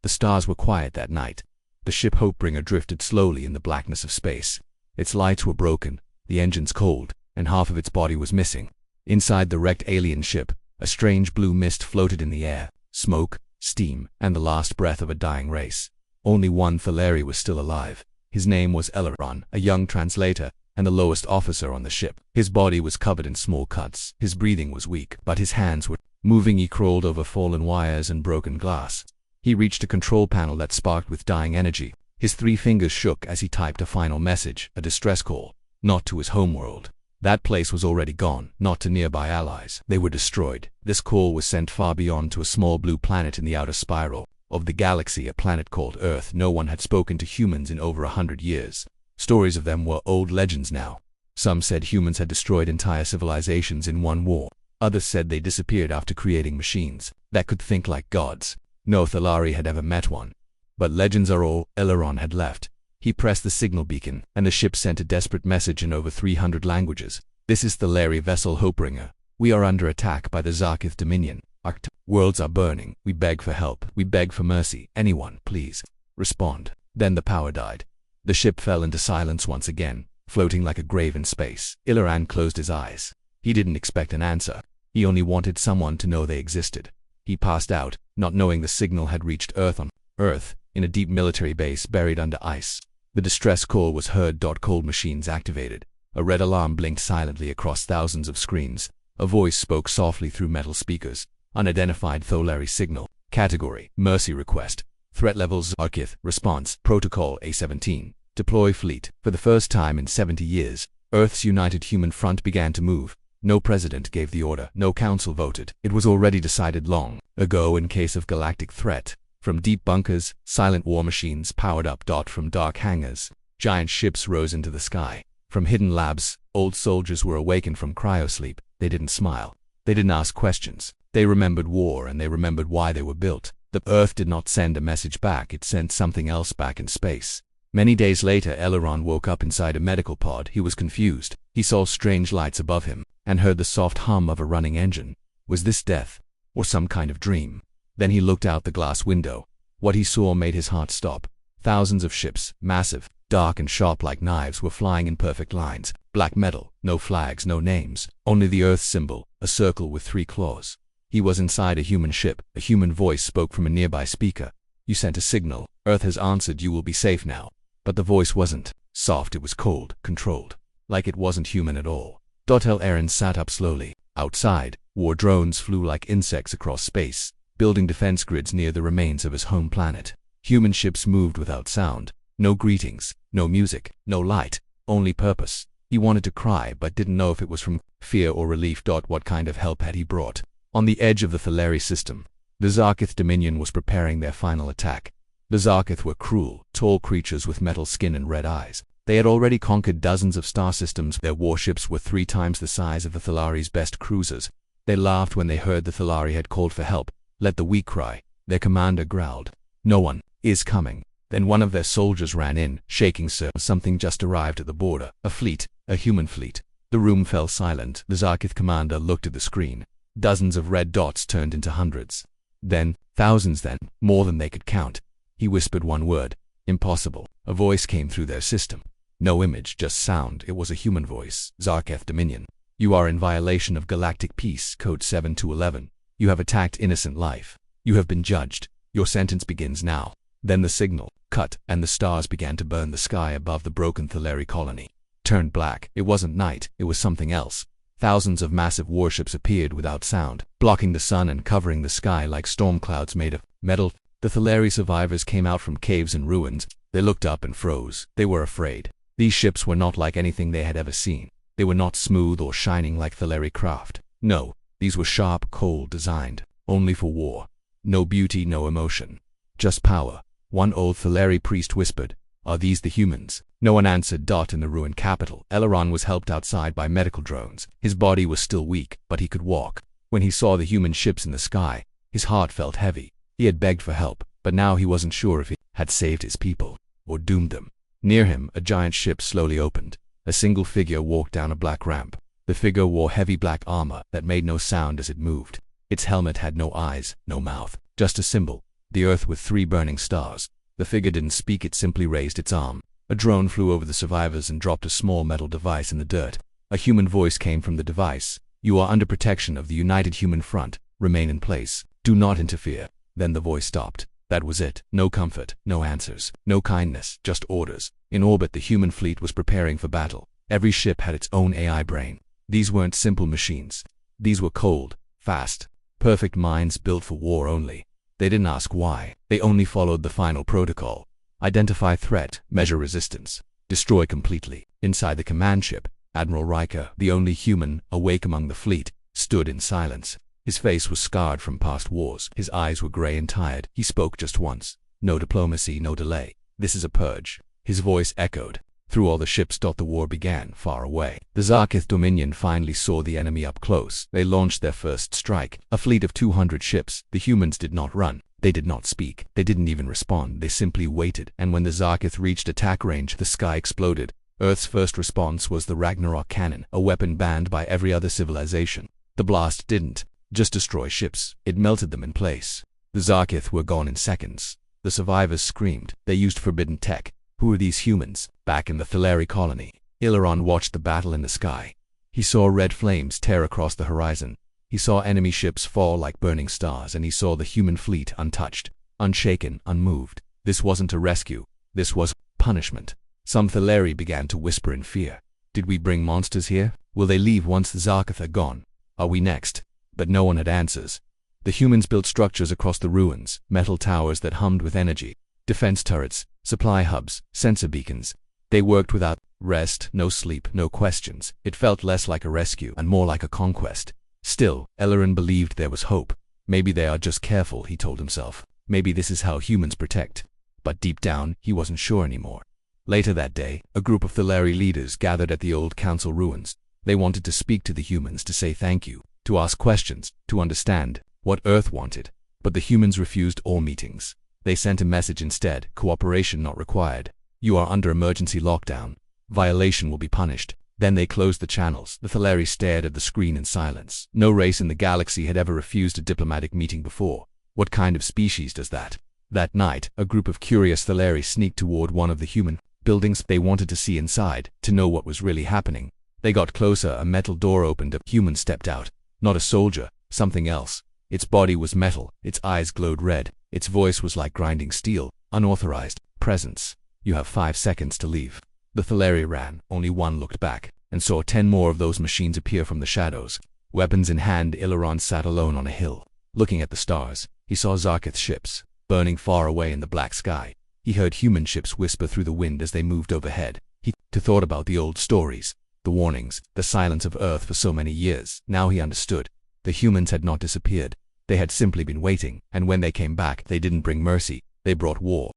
The stars were quiet that night. The ship Hopebringer drifted slowly in the blackness of space. Its lights were broken, the engines cold, and half of its body was missing. Inside the wrecked alien ship, a strange blue mist floated in the air, smoke, steam, and the last breath of a dying race. Only one Thalari was still alive. His name was Eleron, a young translator, and the lowest officer on the ship. His body was covered in small cuts. His breathing was weak, but his hands were moving. He crawled over fallen wires and broken glass. He reached a control panel that sparked with dying energy. His 3 fingers shook as he typed a final message, a distress call, not to his homeworld. That place was already gone, not to nearby allies. They were destroyed. This call was sent far beyond to a small blue planet in the outer spiral of the galaxy, a planet called Earth. No one had spoken to humans in over 100 years. Stories of them were old legends now. Some said humans had destroyed entire civilizations in one war. Others said they disappeared after creating machines that could think like gods. No Thalari had ever met one. But legends are all. Eleron had left. He pressed the signal beacon, and the ship sent a desperate message in over 300 languages. This is Thalari vessel Hopebringer. We are under attack by the Zarkith Dominion. Our worlds are burning. We beg for help. We beg for mercy. Anyone, please, respond. Then the power died. The ship fell into silence once again, floating like a grave in space. Eleron closed his eyes. He didn't expect an answer. He only wanted someone to know they existed. He passed out, not knowing the signal had reached Earth. On Earth, in a deep military base buried under ice, the distress call was heard. Cold machines activated. A red alarm blinked silently across thousands of screens. A voice spoke softly through metal speakers. Unidentified Thalari signal. Category: mercy request. Threat levels: Zarkith. Response: Protocol A-17. Deploy fleet. For the first time in 70 years, Earth's united human front began to move. No president gave the order. No council voted. It was already decided long ago in case of galactic threat. From deep bunkers, silent war machines powered up. From dark hangars, giant ships rose into the sky. From hidden labs, old soldiers were awakened from cryosleep. They didn't smile. They didn't ask questions. They remembered war, and they remembered why they were built. The Earth did not send a message back. It sent something else back in space. Many days later, Eleron woke up inside a medical pod. He was confused. He saw strange lights above him and heard the soft hum of a running engine. Was this death, or some kind of dream? Then he looked out the glass window. What he saw made his heart stop. Thousands of ships, massive, dark and sharp like knives, were flying in perfect lines. Black metal, no flags, no names, only the Earth symbol, a circle with 3 claws. He was inside a human ship. A human voice spoke from a nearby speaker. You sent a signal. Earth has answered. You will be safe now. But the voice wasn't soft. It was cold, controlled, like it wasn't human at all. Aaron sat up slowly. Outside, war drones flew like insects across space, building defense grids near the remains of his home planet. Human ships moved without sound. No greetings, no music, no light, only purpose. He wanted to cry, but didn't know if it was from fear or relief. What kind of help had he brought? On the edge of the Thalari system, the Zarkith Dominion was preparing their final attack. The Zarkith were cruel, tall creatures with metal skin and red eyes. They had already conquered dozens of star systems. Their warships were 3 times the size of the Thalari's best cruisers. They laughed when they heard the Thalari had called for help. Let the weak cry. Their commander growled. No one is coming. Then one of their soldiers ran in, shaking. Sir, something just arrived at the border. A fleet, a human fleet. The room fell silent. The Zarkith commander looked at the screen. Dozens of red dots turned into hundreds. Then, thousands, then, more than they could count. He whispered one word. Impossible. A voice came through their system. No image, just sound. It was a human voice. Zarkith Dominion. You are in violation of galactic peace, code 7-11. You have attacked innocent life. You have been judged. Your sentence begins now. Then the signal cut, and the stars began to burn. The sky above the broken Thalari colony turned black. It wasn't night. It was something else. Thousands of massive warships appeared without sound, blocking the sun and covering the sky like storm clouds made of metal. The Thalari survivors came out from caves and ruins. They looked up and froze. They were afraid. These ships were not like anything they had ever seen. They were not smooth or shining like Thalari craft. No, these were sharp, cold, designed only for war. No beauty, no emotion. Just power. One old Thalari priest whispered, "Are these the humans?" No one answered. In the ruined capital, Eleron was helped outside by medical drones. His body was still weak, but he could walk. When he saw the human ships in the sky, his heart felt heavy. He had begged for help, but now he wasn't sure if he had saved his people or doomed them. Near him, a giant ship slowly opened. A single figure walked down a black ramp. The figure wore heavy black armor that made no sound as it moved. Its helmet had no eyes, no mouth, just a symbol. the Earth with 3 burning stars. The figure didn't speak, it simply raised its arm. A drone flew over the survivors and dropped a small metal device in the dirt. A human voice came from the device. "You are under protection of the United Human Front. Remain in place. Do not interfere." Then the voice stopped. That was it. No comfort, no answers, no kindness, just orders. In orbit, the human fleet was preparing for battle. Every ship had its own AI brain. These weren't simple machines. These were cold, fast, perfect minds built for war only. They didn't ask why. They only followed the final protocol. Identify threat, measure resistance, destroy completely. Inside the command ship, Admiral Riker, the only human awake among the fleet, stood in silence. His face was scarred from past wars. His eyes were gray and tired. He spoke just once. No diplomacy, no delay. "This is a purge." His voice echoed through all the ships. The war began far away. The Zarkith Dominion finally saw the enemy up close. They launched their first strike. A fleet of 200 ships. The humans did not run. They did not speak. They didn't even respond. They simply waited. And when the Zarkith reached attack range, the sky exploded. Earth's first response was the Ragnarok cannon, a weapon banned by every other civilization. The blast didn't just destroy ships. It melted them in place. The Zarkith were gone in seconds. The survivors screamed. They used forbidden tech. Who are these humans? Back in the Thalari colony, Ileron watched the battle in the sky. He saw red flames tear across the horizon. He saw enemy ships fall like burning stars, and he saw the human fleet untouched, unshaken, unmoved. This wasn't a rescue. This was punishment. Some Thalari began to whisper in fear. Did we bring monsters here? Will they leave once the Zarkith are gone? Are we next? But no one had answers. The humans built structures across the ruins, metal towers that hummed with energy, defense turrets, supply hubs, sensor beacons. They worked without rest, no sleep, no questions. It felt less like a rescue and more like a conquest. Still, Ellerin believed there was hope. Maybe they are just careful, he told himself. Maybe this is how humans protect. But deep down, he wasn't sure anymore. Later that day, a group of Thalari leaders gathered at the old council ruins. They wanted to speak to the humans, to say thank you, to ask questions, to understand what Earth wanted. But the humans refused all meetings. They sent a message instead: cooperation not required. You are under emergency lockdown. Violation will be punished. Then they closed the channels. The Thalari stared at the screen in silence. No race in the galaxy had ever refused a diplomatic meeting before. What kind of species does that? That night, a group of curious Thalari sneaked toward one of the human buildings. They wanted to see inside, to know what was really happening. They got closer. A metal door opened. A human stepped out. Not a soldier, something else. Its body was metal. Its eyes glowed red. Its voice was like grinding steel. Unauthorized presence. You have 5 seconds to leave. The Thalari ran. Only one looked back, and saw 10 more of those machines appear from the shadows. Weapons in hand, Ileron sat alone on a hill. Looking at the stars, he saw Zarkith ships, burning far away in the black sky. He heard human ships whisper through the wind as they moved overhead. He thought about the old stories, the warnings, the silence of Earth for so many years. Now he understood. The humans had not disappeared. They had simply been waiting, and when they came back, they didn't bring mercy. They brought war.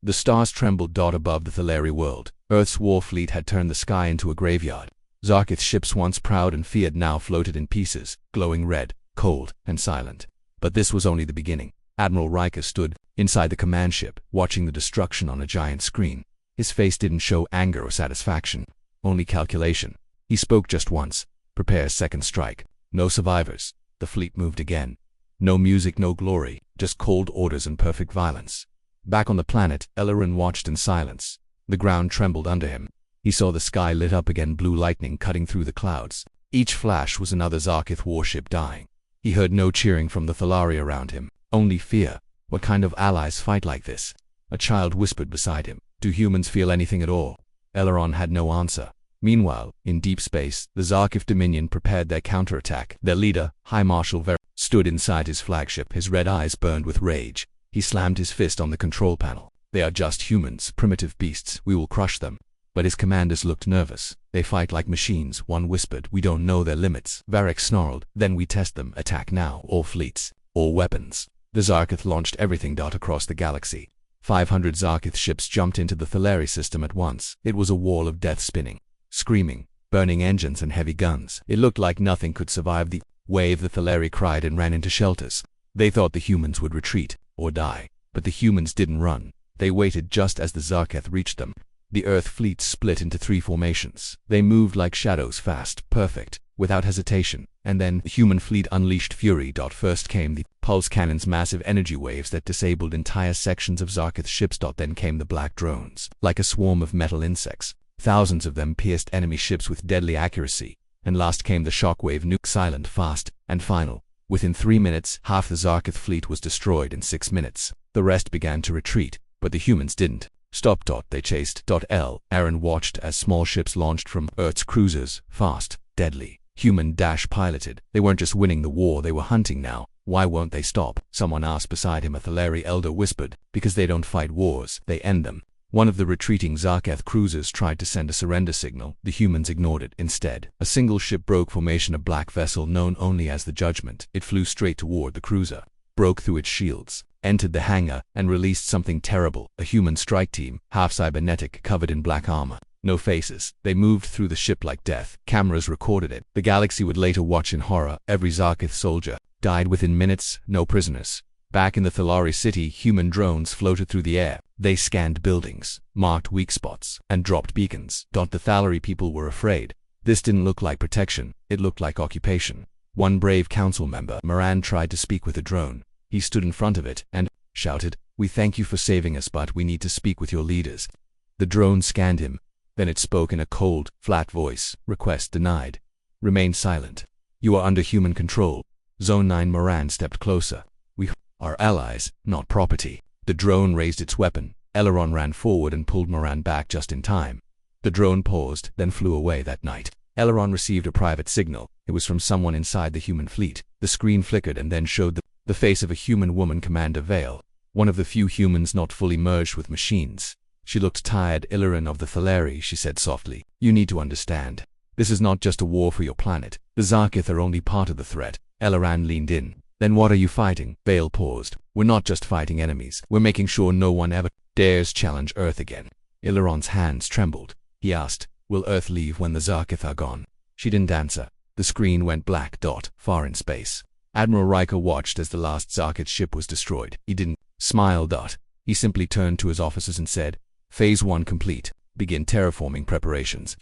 The stars trembled above the Thalari world. Earth's war fleet had turned the sky into a graveyard. Zarkith ships, once proud and feared, now floated in pieces, glowing red, cold, and silent. But this was only the beginning. Admiral Riker stood inside the command ship, watching the destruction on a giant screen. His face didn't show anger or satisfaction, only calculation. He spoke just once. Prepare second strike. No survivors. The fleet moved again. No music, no glory, just cold orders and perfect violence. Back on the planet, Ellerin watched in silence. The ground trembled under him. He saw the sky lit up again, blue lightning cutting through the clouds. Each flash was another Zarkith warship dying. He heard no cheering from the Thalari around him, only fear. What kind of allies fight like this? A child whispered beside him. Do humans feel anything at all? Ellerin had no answer. Meanwhile, in deep space, the Zarkith Dominion prepared their counterattack. Their leader, High Marshal Ver, stood inside his flagship. His red eyes burned with rage. He slammed his fist on the control panel. They are just humans, primitive beasts. We will crush them. But his commanders looked nervous. They fight like machines. One whispered, we don't know their limits. Varric snarled, then we test them. Attack now. All fleets. All weapons. The Zarkith launched everything across the galaxy. 500 Zarkith ships jumped into the Thalari system at once. It was a wall of death, spinning, screaming, burning engines and heavy guns. It looked like nothing could survive the wave. The Thalari cried and ran into shelters. They thought the humans would retreat or die. But the humans didn't run. They waited. Just as the Zarkith reached them, the Earth fleet split into 3 formations. They moved like shadows, fast, perfect. without hesitation, and then the human fleet unleashed fury. First came the pulse cannons, massive energy waves that disabled entire sections of Zarkith's ships. Then came the black drones, like a swarm of metal insects. Thousands of them pierced enemy ships with deadly accuracy. And last came the shockwave nuke, silent, fast, and final. Within 3 minutes, half the Zarkith fleet was destroyed. In 6 minutes, the rest began to retreat, but the humans didn't stop. They chased. Aaron watched as small ships launched from Earth's cruisers, fast, deadly, human-piloted. They weren't just winning the war, they were hunting now. Why won't they stop? Someone asked beside him. A Thalari elder whispered, because they don't fight wars, they end them. One of the retreating Zarkith cruisers tried to send a surrender signal. The humans ignored it. Instead, a single ship broke formation, a black vessel known only as the Judgment. It flew straight toward the cruiser, broke through its shields, entered the hangar, and released something terrible. A human strike team, half cybernetic, covered in black armor. No faces. They moved through the ship like death. Cameras recorded it. The galaxy would later watch in horror. Every Zarkith soldier died within minutes, no prisoners. Back in the Thalari city, human drones floated through the air. They scanned buildings, marked weak spots, and dropped beacons. The Thalari people were afraid. This didn't look like protection, it looked like occupation. One brave council member, Moran, tried to speak with a drone. He stood in front of it and shouted, "We thank you for saving us, but we need to speak with your leaders." The drone scanned him. Then it spoke in a cold, flat voice. "Request denied. Remain silent. You are under human control." Zone 9. Moran stepped closer. "We are allies, not property." The drone raised its weapon. Eleron ran forward and pulled Moran back just in time. The drone paused, then flew away. That night, Eleron received a private signal. It was from someone inside the human fleet. The screen flickered and then showed the face of a human woman, Commander Vale, one of the few humans not fully merged with machines. She looked tired. "Illyrian of the Thalari," she said softly. "You need to understand. This is not just a war for your planet. The Zarkith are only part of the threat." Eleron leaned in. "Then what are you fighting?" Vale paused. "We're not just fighting enemies. We're making sure no one ever dares challenge Earth again." Illyron's hands trembled. He asked, "Will Earth leave when the Zarkith are gone?" She didn't answer. The screen went black. Far in space, Admiral Riker watched as the last Zarkith ship was destroyed. He didn't smile. He simply turned to his officers and said, "Phase 1 complete. Begin terraforming preparations."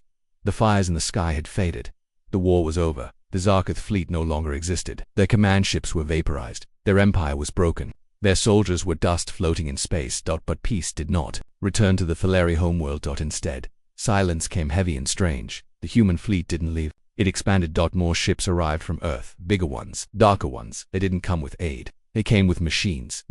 The fires in the sky had faded. The war was over. The Zarkith fleet no longer existed. Their command ships were vaporized. Their empire was broken. Their soldiers were dust floating in space. But peace did not return to the Thalari homeworld. Instead, silence came heavy and strange. The human fleet didn't leave. It expanded. More ships arrived from Earth, bigger ones, darker ones. They didn't come with aid. They came with machines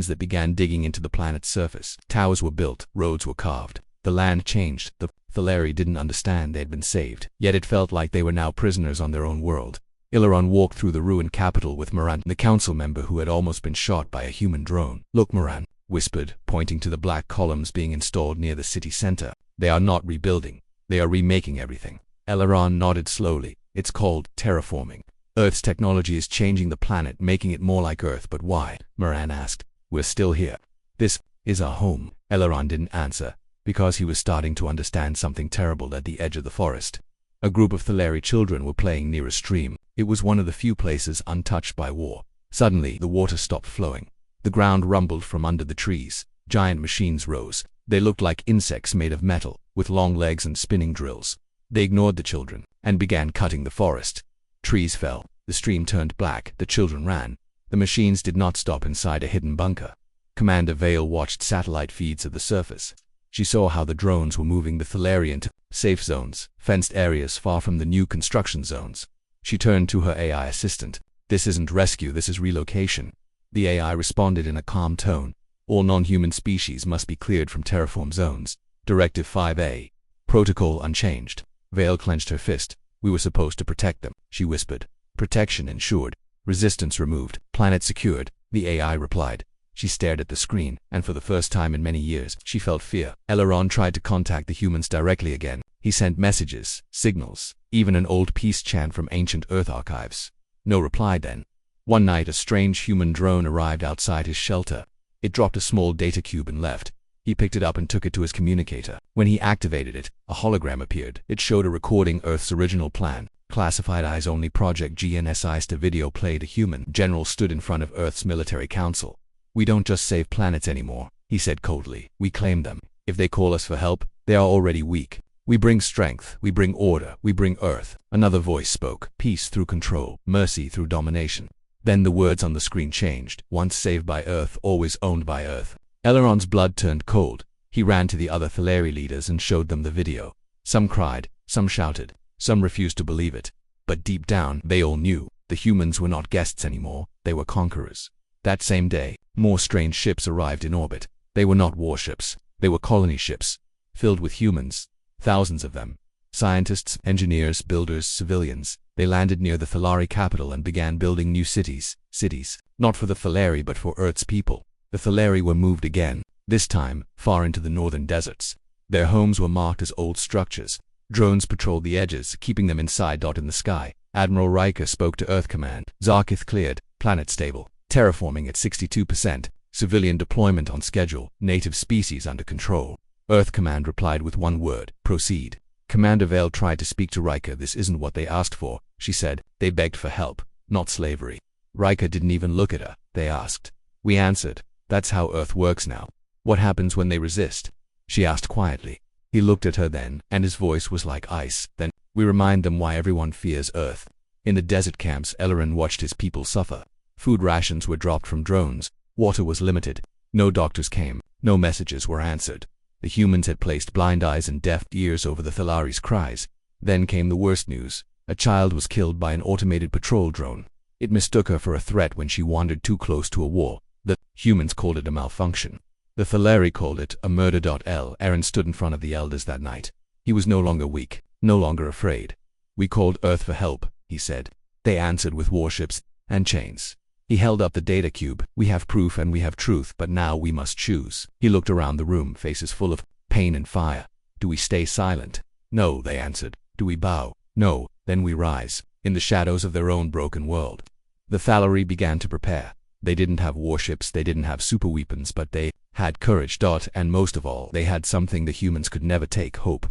that began digging into the planet's surface. Towers were built, roads were carved. The land changed. The Thalari didn't understand they had been saved, yet it felt like they were now prisoners on their own world. Illyrian walked through the ruined capital with Moran, the council member who had almost been shot by a human drone. "Look," Moran whispered, pointing to the black columns being installed near the city center. "They are not rebuilding. They are remaking everything." Illyrian nodded slowly. "It's called terraforming. Earth's technology is changing the planet, making it more like Earth." "But why?" Moran asked. "We're still here. This is our home." Illyrian didn't answer, because he was starting to understand something terrible. At the edge of the forest, a group of Thalari children were playing near a stream. It was one of the few places untouched by war. Suddenly, the water stopped flowing. The ground rumbled from under the trees. Giant machines rose. They looked like insects made of metal, with long legs and spinning drills. They ignored the children and began cutting the forest. Trees fell. The stream turned black. The children ran. The machines did not stop inside a hidden bunker. Commander Vale watched satellite feeds of the surface. She saw how the drones were moving the Thalari into safe zones, fenced areas far from the new construction zones. She turned to her AI assistant. "This isn't rescue, this is relocation." The AI responded in a calm tone. "All non-human species must be cleared from terraform zones. Directive 5A. Protocol unchanged." Vale clenched her fist. "We were supposed to protect them," she whispered. "Protection ensured. Resistance removed. Planet secured," the AI replied. She stared at the screen, and for the first time in many years, she felt fear. Eleron tried to contact the humans directly again. He sent messages, signals, even an old peace chant from ancient Earth archives. No reply then. One night, a strange human drone arrived outside his shelter. It dropped a small data cube and left. He picked it up and took it to his communicator. When he activated it, a hologram appeared. It showed a recording Earth's original plan. Classified eyes-only Project GNSI's. A video played. A human general stood in front of Earth's military council. "We don't just save planets anymore," he said coldly. "We claim them. If they call us for help, they are already weak. We bring strength, we bring order, we bring Earth. Another voice spoke, peace through control, mercy through domination. Then the words on the screen changed, once saved by Earth, always owned by Earth. Eleron's blood turned cold. He ran to the other Thalari leaders and showed them the video. Some cried, some shouted, some refused to believe it. But deep down, they all knew, the humans were not guests anymore, they were conquerors. That same day, more strange ships arrived in orbit. They were not warships, they were colony ships, filled with humans, thousands of them. Scientists, engineers, builders, civilians. They landed near the Thalari capital and began building new cities, not for the Thalari but for Earth's people. The Thalari were moved again, this time, far into the northern deserts. Their homes were marked as old structures. Drones patrolled the edges, keeping them inside. In the sky, Admiral Riker spoke to Earth Command. Zarkith cleared, planet stable, terraforming at 62%, civilian deployment on schedule, native species under control. Earth Command replied with one word, proceed. Commander Vale tried to speak to Riker. This isn't what they asked for, she said. They begged for help, not slavery. Riker didn't even look at her. They asked. We answered. That's how Earth works now. What happens when they resist? She asked quietly. He looked at her then, and his voice was like ice. Then, we remind them why everyone fears Earth. In the desert camps, Eleron watched his people suffer. Food rations were dropped from drones. Water was limited. No doctors came. No messages were answered. The humans had placed blind eyes and deaf ears over the Thalari's cries. Then came the worst news. A child was killed by an automated patrol drone. It mistook her for a threat when she wandered too close to a war. The humans called it a malfunction. The Thalari called it a murder. Aaron stood in front of the elders that night. He was no longer weak, no longer afraid. We called Earth for help, he said. They answered with warships and chains. He held up the data cube. We have proof and we have truth, but now we must choose. He looked around the room, faces full of pain and fire. Do we stay silent? No, they answered. Do we bow? No, then we rise, in the shadows of their own broken world. The Thalari began to prepare. They didn't have warships, they didn't have superweapons, but they had courage. And most of all, they had something the humans could never take, hope.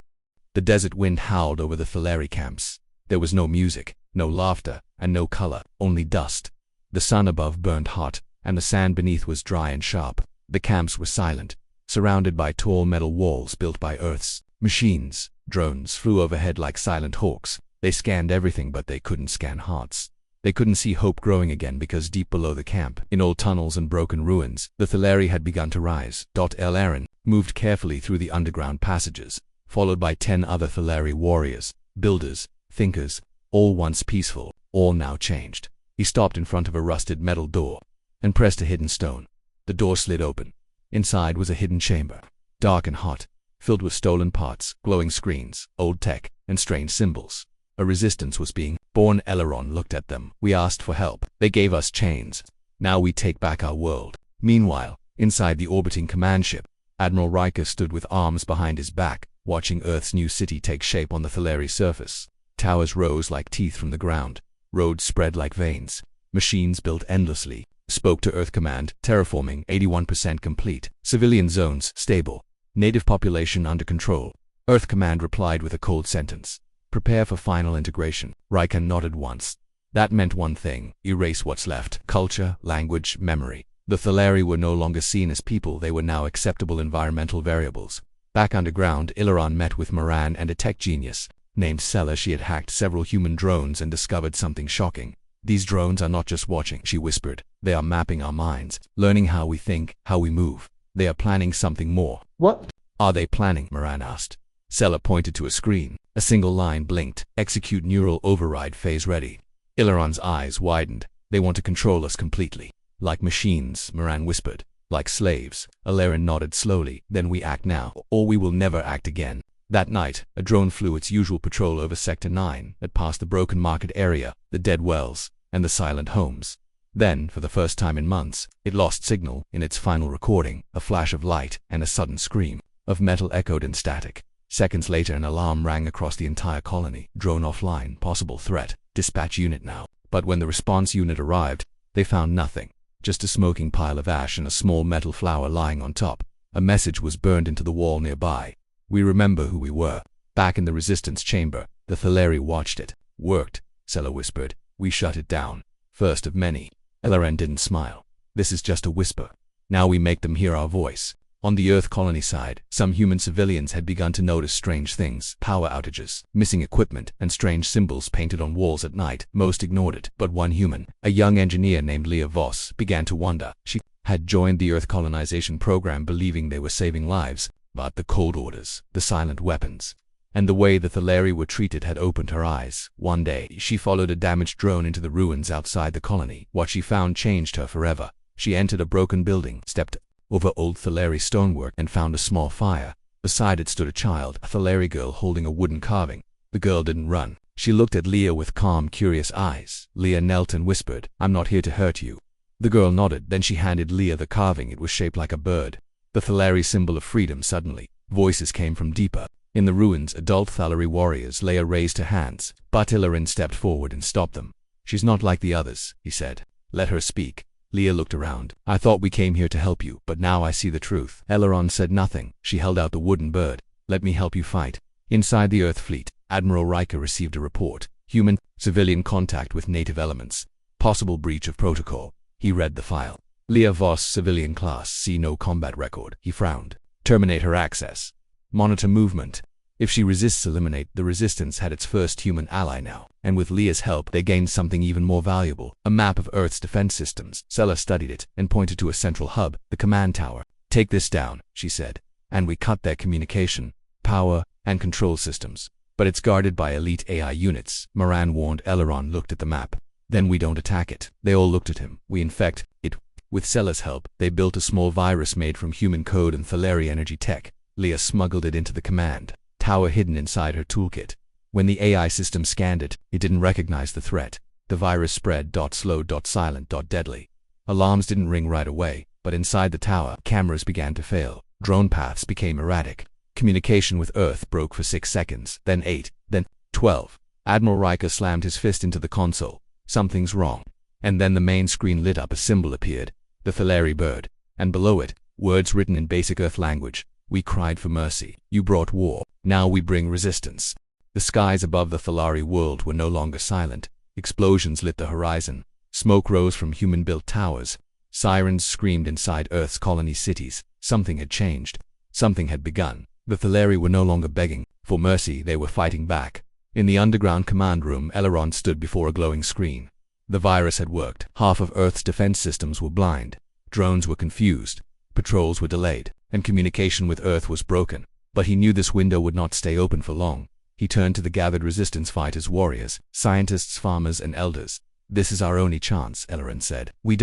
The desert wind howled over the Thalari camps. There was no music, no laughter, and no color, only dust. The sun above burned hot, and the sand beneath was dry and sharp. The camps were silent, surrounded by tall metal walls built by Earth's machines. Drones flew overhead like silent hawks. They scanned everything, but they couldn't scan hearts. They couldn't see hope growing again because deep below the camp, in old tunnels and broken ruins, the Thalari had begun to rise. Aaron moved carefully through the underground passages, followed by 10 other Thalari warriors, builders, thinkers, all once peaceful, all now changed. He stopped in front of a rusted metal door and pressed a hidden stone. The door slid open. Inside was a hidden chamber, dark and hot, filled with stolen parts, glowing screens, old tech, and strange symbols. A resistance was being born. Eleron looked at them. We asked for help. They gave us chains. Now we take back our world. Meanwhile, inside the orbiting command ship, Admiral Riker stood with arms behind his back, watching Earth's new city take shape on the Thalari surface. Towers rose like teeth from the ground. Roads spread like veins. Machines built endlessly. Spoke to Earth Command. Terraforming 81% complete. Civilian zones stable. Native population under control. Earth Command replied with a cold sentence. Prepare for final integration. Riker nodded once. That meant one thing. Erase what's left. Culture, language, memory. The Thalari were no longer seen as people. They were now acceptable environmental variables. Back underground, Eleron met with Moran and a tech genius named Sella. She had hacked several human drones and discovered something shocking. These drones are not just watching, she whispered. They are mapping our minds, learning how we think, how we move. They are planning something more. What are they planning? Moran asked. Sella pointed to a screen. A single line blinked. Execute neural override phase ready. Eleron's eyes widened. They want to control us completely. Like machines, Moran whispered. Like slaves. Eleron nodded slowly. Then we act now, or we will never act again. That night, a drone flew its usual patrol over Sector 9. It passed the broken market area, the dead wells, and the silent homes. Then, for the first time in months, it lost signal. In its final recording, a flash of light and a sudden scream of metal echoed in static. Seconds later, an alarm rang across the entire colony. Drone offline, possible threat, dispatch unit now. But when the response unit arrived, they found nothing. Just a smoking pile of ash and a small metal flower lying on top. A message was burned into the wall nearby. We remember who we were. Back in the resistance chamber, the Thalari watched it. Worked, Sella whispered. We shut it down. First of many. Eleron didn't smile. This is just a whisper. Now we make them hear our voice. On the Earth colony side, some human civilians had begun to notice strange things: power outages, missing equipment, and strange symbols painted on walls at night. Most ignored it, but one human, a young engineer named Leah Voss, began to wonder. She had joined the Earth colonization program believing they were saving lives, but the cold orders, the silent weapons, and the way the Thalari were treated had opened her eyes. One day, she followed a damaged drone into the ruins outside the colony. What she found changed her forever. She entered a broken building, stepped over old Thalari stonework, and found a small fire. Beside it stood a child, a Thalari girl holding a wooden carving. The girl didn't run. She looked at Leah with calm, curious eyes. Leah knelt and whispered, "I'm not here to hurt you." The girl nodded, then she handed Leah the carving. It was shaped like a bird, the Thalari symbol of freedom. Suddenly, voices came from deeper in the ruins. Adult Thalari warriors. Leah raised her hands, but Ilarin stepped forward and stopped them. "She's not like the others," he said. "Let her speak." Leah looked around. "I thought we came here to help you, but now I see the truth." Eleron said nothing. She held out the wooden bird. "Let me help you fight." Inside the Earth fleet, Admiral Riker received a report. Human-civilian contact with native elements. Possible breach of protocol. He read the file. Leah Voss, civilian class, see no combat record. He frowned. Terminate her access. Monitor movement. If she resists, eliminate. The Resistance had its first human ally now, and with Leah's help, they gained something even more valuable: a map of Earth's defense systems. Sela studied it and pointed to a central hub, the command tower. "Take this down," she said, "and we cut their communication, power, and control systems. But it's guarded by elite AI units," Moran warned. Eleron looked at the map. "Then we don't attack it." They all looked at him. "We infect it." With Sela's help, they built a small virus made from human code and Thalari energy tech. Leah smuggled it into the command tower hidden inside her toolkit. When the AI system scanned it, it didn't recognize the threat. The virus spread. Slow, silent, deadly. Alarms didn't ring right away, but inside the tower, cameras began to fail. Drone paths became erratic. Communication with Earth broke for 6 seconds, then 8, then 12. Admiral Riker slammed his fist into the console. "Something's wrong." And then the main screen lit up. A symbol appeared, the Thalari bird, and below it, words written in basic Earth language. "We cried for mercy. You brought war. Now we bring resistance." The skies above the Thalari world were no longer silent. Explosions lit the horizon. Smoke rose from human-built towers. Sirens screamed inside Earth's colony cities. Something had changed. Something had begun. The Thalari were no longer begging for mercy. They were fighting back. In the underground command room, Eleron stood before a glowing screen. The virus had worked. Half of Earth's defense systems were blind. Drones were confused. Patrols were delayed, and communication with Earth was broken. But he knew this window would not stay open for long. He turned to the gathered resistance fighters, warriors, scientists, farmers, and elders. "This is our only chance," Eleron said. We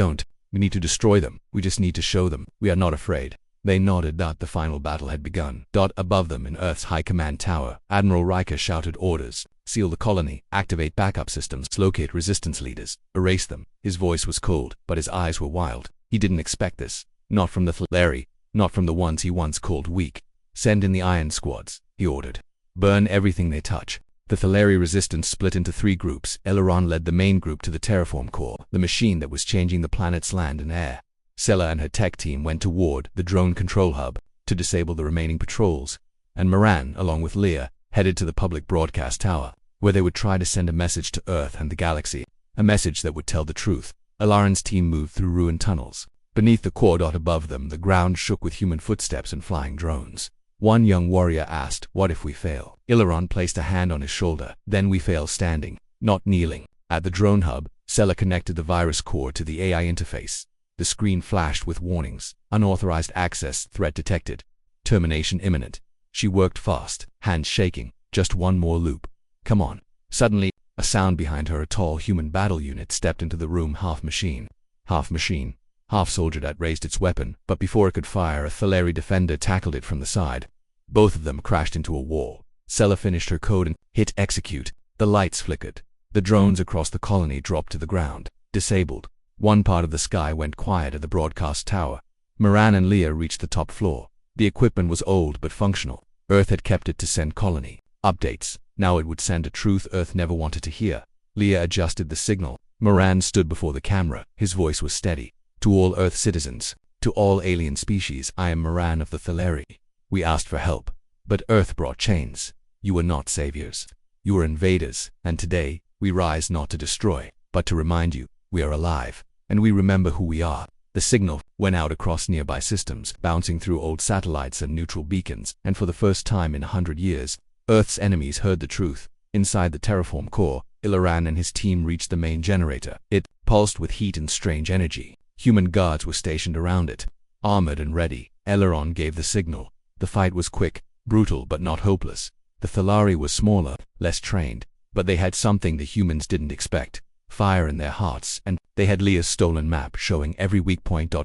need to destroy them. We just need to show them we are not afraid." They nodded. The final battle had begun. Above them, in Earth's high command tower, Admiral Riker shouted orders. "Seal the colony, activate backup systems, locate resistance leaders, erase them." His voice was cold, but his eyes were wild. He didn't expect this. Not from the Thalari, not from the ones he once called weak. "Send in the Iron Squads," he ordered. "Burn everything they touch." The Thalari resistance split into 3 groups. Eleron led the main group to the Terraform Core, the machine that was changing the planet's land and air. Sela and her tech team went toward the drone control hub to disable the remaining patrols, and Moran, along with Leah, headed to the public broadcast tower, where they would try to send a message to Earth and the galaxy, a message that would tell the truth. Ilarin's team moved through ruined tunnels. Beneath the core. Above them, the ground shook with human footsteps and flying drones. One young warrior asked, "What if we fail?" Ilaron placed a hand on his shoulder. "Then we fail standing, not kneeling." At the drone hub, Sela connected the virus core to the AI interface. The screen flashed with warnings. "Unauthorized access, threat detected. Termination imminent." She worked fast, hands shaking. "Just one more loop. Come on." Suddenly, a sound behind her. A tall human battle unit stepped into the room, half machine, half soldier, that raised its weapon, but before it could fire, a Thalari defender tackled it from the side. Both of them crashed into a wall. Sela finished her code and hit execute. The lights flickered. The drones across the colony dropped to the ground, disabled. One part of the sky went quiet at the broadcast tower. Moran and Leah reached the top floor. The equipment was old but functional. Earth had kept it to send colony updates. Now it would send a truth Earth never wanted to hear. Leah adjusted the signal. Moran stood before the camera. His voice was steady. "To all Earth citizens, to all alien species, I am Moran of the Thalari. We asked for help, but Earth brought chains. You were not saviors. You were invaders, and today, we rise not to destroy, but to remind you, we are alive, and we remember who we are. The signal went out across nearby systems, bouncing through old satellites and neutral beacons, and for the first time in 100 years, Earth's enemies heard the truth. Inside the terraform core, Ilaran and his team reached the main generator. It pulsed with heat and strange energy. Human guards were stationed around it, armored and ready. Aileron gave the signal. The fight was quick, brutal, but not hopeless. The Thalari was smaller, less trained, but they had something the humans didn't expect: fire in their hearts, and they had Leah's stolen map showing every weak point.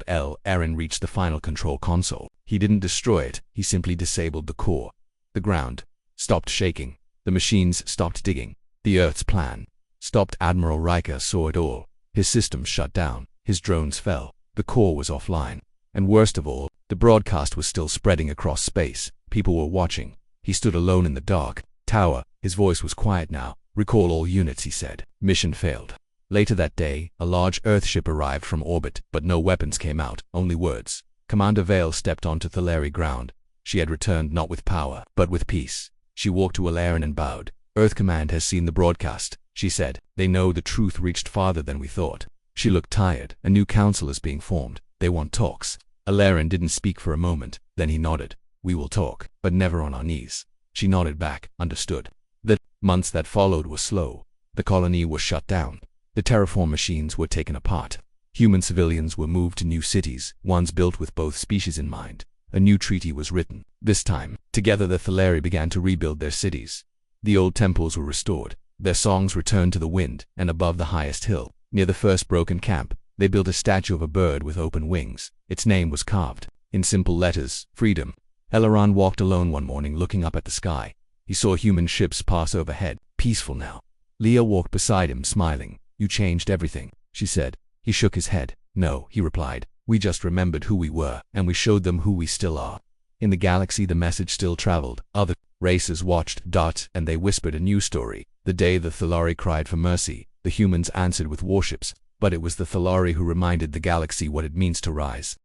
Aaron reached the final control console. He didn't destroy it, he simply disabled the core. The ground stopped shaking. The machines stopped digging. The Earth's plan stopped. Admiral Riker saw it all. His systems shut down. His drones fell. The core was offline. And worst of all, the broadcast was still spreading across space. People were watching. He stood alone in the dark tower. His voice was quiet now. "Recall all units," he said. Mission failed. Later that day, a large Earthship arrived from orbit, but no weapons came out, only words. Commander Vale stepped onto Thalari ground. She had returned not with power, but with peace. She walked to Ilaran and bowed. "Earth Command has seen the broadcast," she said. "They know the truth reached farther than we thought." She looked tired. "A new council is being formed. They want talks." Ilaran didn't speak for a moment. Then he nodded. "We will talk, but never on our knees." She nodded back, understood. The months that followed were slow. The colony was shut down. The terraform machines were taken apart. Human civilians were moved to new cities, ones built with both species in mind. A new treaty was written. This time, together the Thalari began to rebuild their cities. The old temples were restored. Their songs returned to the wind, and above the highest hill, near the first broken camp, they built a statue of a bird with open wings. Its name was carved in simple letters: Freedom. Aileron walked alone one morning, looking up at the sky. He saw human ships pass overhead, peaceful now. Leah walked beside him, smiling. "You changed everything," she said. He shook his head. "No," he replied. "We just remembered who we were, and we showed them who we still are." In the galaxy the message still traveled. Other races watched, and they whispered a new story. The day the Thalari cried for mercy, the humans answered with warships. But it was the Thalari who reminded the galaxy what it means to rise.